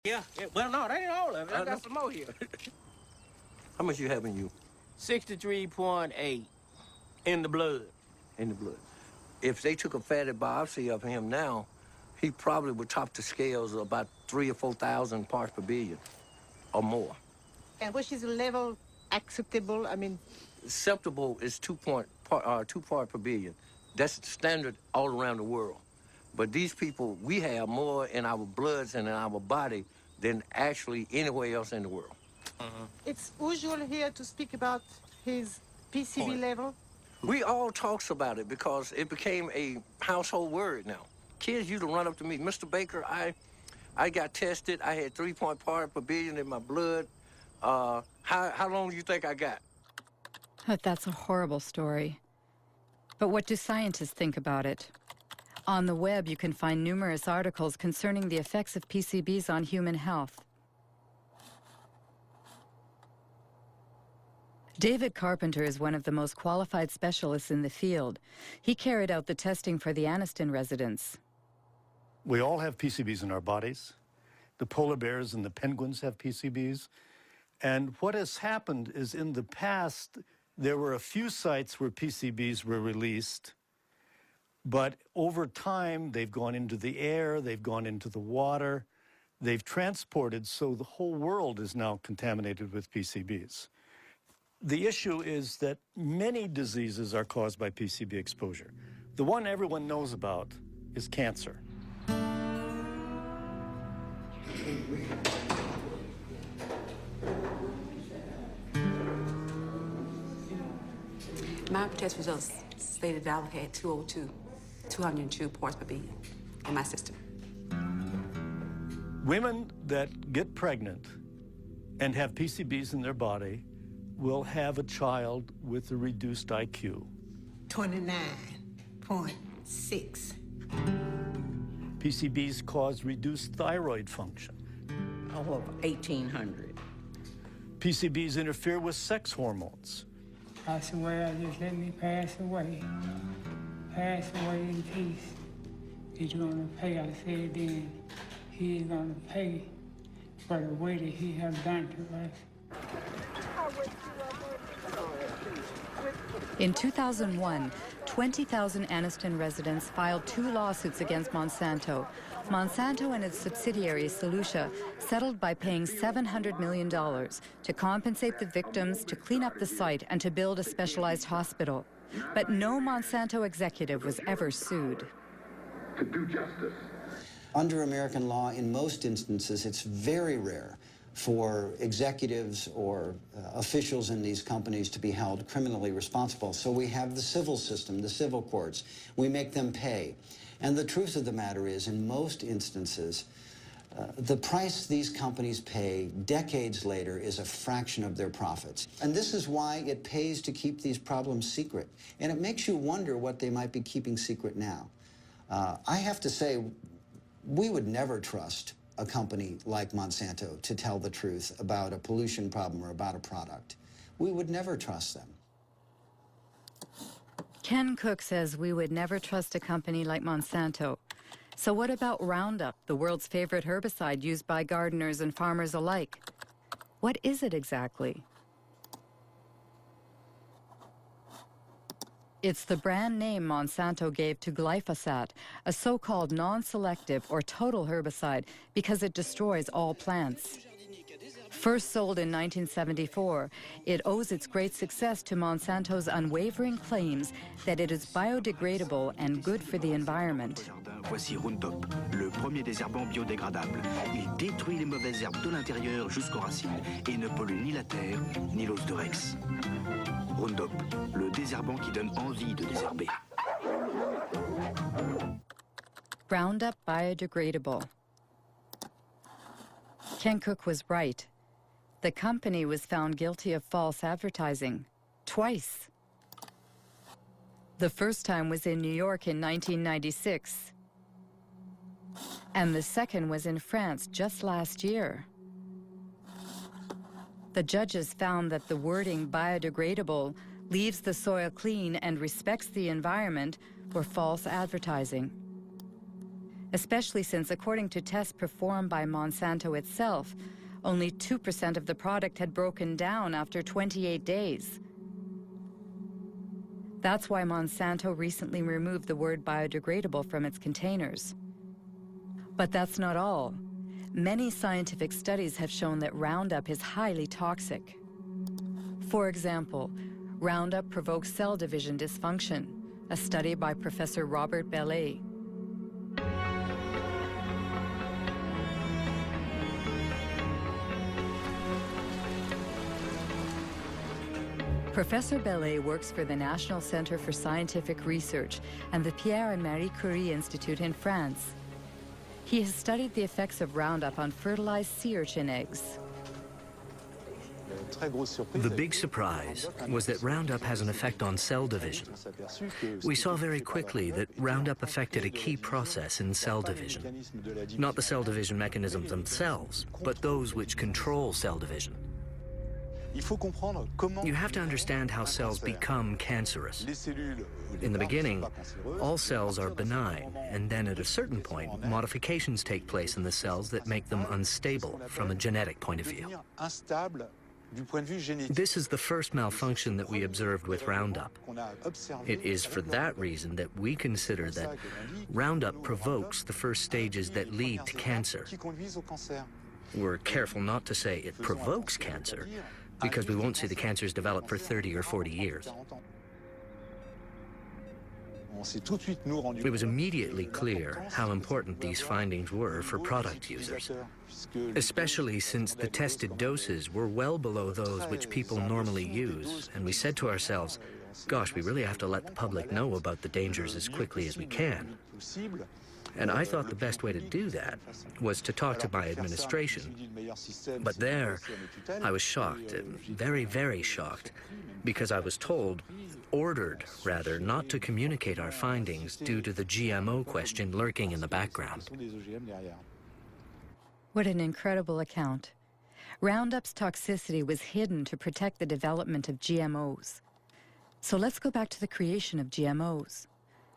Yeah, well, no, that ain't all of it. I got some more here. How much you have in you? 63.8 in the blood. In the blood. If they took a fatty biopsy of him now, he probably would top the scales of about 3,000 or 4,000 parts per billion or more. And which is the level acceptable? I mean, Acceptable is 2 part per billion. That's the standard all around the world. But these people, we have more in our bloods and in our body than actually anywhere else in the world. it's usual here to speak about his PCB level. We all talks about it because it became a household word now. Kids used to run up to me, Mr. Baker, I got tested. I had 3 part per billion in my blood. How long do you think I got? That's a horrible story. But what do scientists think about it? On the web, you can find numerous articles concerning the effects of PCBs on human health. David Carpenter is one of the most qualified specialists in the field. He carried out the testing for the Anniston residents. We all have PCBs in our bodies. The polar bears and the penguins have PCBs. And what has happened is in the past, there were a few sites where PCBs were released, but over time, they've gone into the air, they've gone into the water, they've transported, so the whole world is now contaminated with PCBs. The issue is that many diseases are caused by PCB exposure. The one everyone knows about is cancer. My test results stated that I had 202 parts per billion in my system. Women that get pregnant and have PCBs in their body will have a child with a reduced IQ. 29.6. PCBs cause reduced thyroid function. Over 1,800. PCBs interfere with sex hormones. Pass away, just let me pass away. Pass away in peace. He's gonna pay, I said then. He's gonna pay for the way that he has done to us. In 2001, 20,000 Anniston residents filed 2 lawsuits against Monsanto. Monsanto and its subsidiary, Solutia, settled by paying $700 million to compensate the victims, to clean up the site, and to build a specialized hospital. But no Monsanto executive was ever sued. To do justice. Under American law, in most instances, it's very rare for executives or officials in these companies to be held criminally responsible. So we have the civil system, the civil courts. We make them pay. And the truth of the matter is, in most instances, the price these companies pay decades later is a fraction of their profits. And this is why it pays to keep these problems secret. And it makes you wonder what they might be keeping secret now. I have to say, we would never trust a company like Monsanto to tell the truth about a pollution problem or about a product. We would never trust them. Ken Cook says we would never trust a company like Monsanto. So what about Roundup, the world's favorite herbicide used by gardeners and farmers alike? What is it exactly? It's the brand name Monsanto gave to glyphosate, a so-called non-selective or total herbicide because it destroys all plants. First sold in 1974, it owes its great success to Monsanto's unwavering claims that it is biodegradable and good for the environment. Voici Roundup, le premier désherbant biodégradable. Il détruit les mauvaises herbes de l'intérieur jusqu'aux racines et ne pollue ni la terre ni l'os de Rex. Roundup, le désherbant qui donne envie de désherber. Roundup biodegradable. Ken Cook was right. The company was found guilty of false advertising, twice. The first time was in New York in 1996. And the second was in France just last year. The judges found that the wording biodegradable, leaves the soil clean and respects the environment were false advertising. especially since, according to tests performed by Monsanto itself, only 2% of the product had broken down after 28 days. That's why Monsanto recently removed the word biodegradable from its containers. But that's not all. Many scientific studies have shown that Roundup is highly toxic. For example, Roundup provokes cell division dysfunction, a study by Professor Robert Bellet. Professor Bellet works for the National Center for Scientific Research and the Pierre and Marie Curie Institute in France. He has studied the effects of Roundup on fertilized sea urchin eggs. The big surprise was that Roundup has an effect on cell division. We saw very quickly that Roundup affected a key process in cell division. Not the cell division mechanisms themselves, but those which control cell division. You have to understand how cells become cancerous. In the beginning, all cells are benign, and then at a certain point, modifications take place in the cells that make them unstable from a genetic point of view. This is the first malfunction that we observed with Roundup. It is for that reason that we consider that Roundup provokes the first stages that lead to cancer. We're careful not to say it provokes cancer, because we won't see the cancers develop for 30 or 40 years. It was immediately clear how important these findings were for product users, especially since the tested doses were well below those which people normally use, and we said to ourselves, gosh, we really have to let the public know about the dangers as quickly as we can. And I thought the best way to do that was to talk to my administration. But there, I was shocked, very, very shocked, because I was ordered rather, not to communicate our findings due to the GMO question lurking in the background. What an incredible account. Roundup's toxicity was hidden to protect the development of GMOs. So let's go back to the creation of GMOs.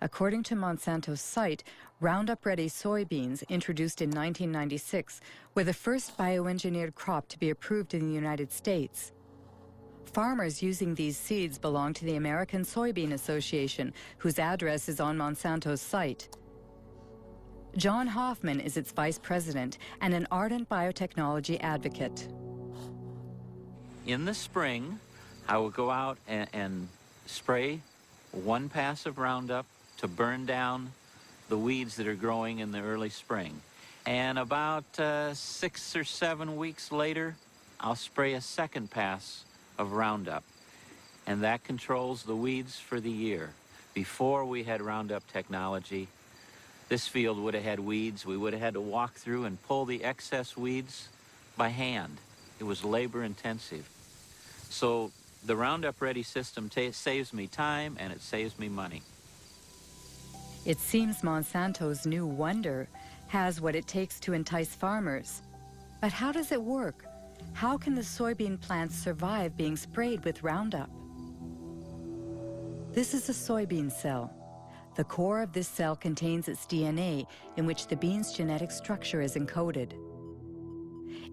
According to Monsanto's site, Roundup-ready soybeans, introduced in 1996, were the first bioengineered crop to be approved in the United States. Farmers using these seeds belong to the American Soybean Association, whose address is on Monsanto's site. John Hoffman is its vice president and an ardent biotechnology advocate. In the spring, I will go out and spray one pass of Roundup to burn down the weeds that are growing in the early spring. And about 6 or 7 weeks later, I'll spray a second pass of Roundup. And that controls the weeds for the year. Before we had Roundup technology, this field would have had weeds. We would have had to walk through and pull the excess weeds by hand. It was labor intensive. So the Roundup Ready system saves me time and it saves me money. It seems Monsanto's new wonder has what it takes to entice farmers. But how does it work? How can the soybean plants survive being sprayed with Roundup? This is a soybean cell. The core of this cell contains its DNA, in which the bean's genetic structure is encoded.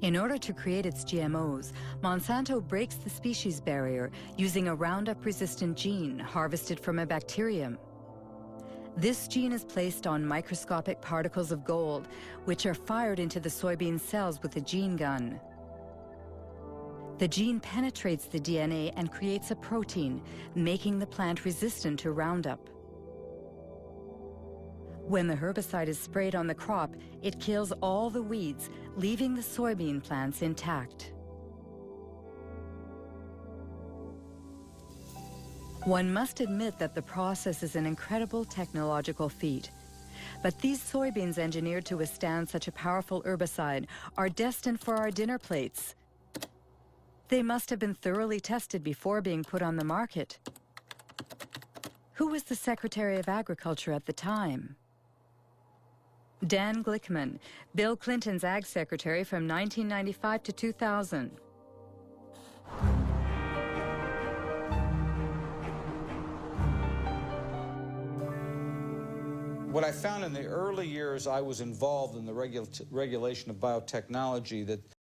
In order to create its GMOs, Monsanto breaks the species barrier using a Roundup-resistant gene harvested from a bacterium. This gene is placed on microscopic particles of gold, which are fired into the soybean cells with a gene gun. The gene penetrates the DNA and creates a protein, making the plant resistant to Roundup. When the herbicide is sprayed on the crop, it kills all the weeds, leaving the soybean plants intact. One must admit that the process is an incredible technological feat. But these soybeans engineered to withstand such a powerful herbicide are destined for our dinner plates. They must have been thoroughly tested before being put on the market. Who was the Secretary of Agriculture at the time? Dan Glickman, Bill Clinton's Ag Secretary from 1995 to 2000. What I found in the early years I was involved in the regulation of biotechnology, that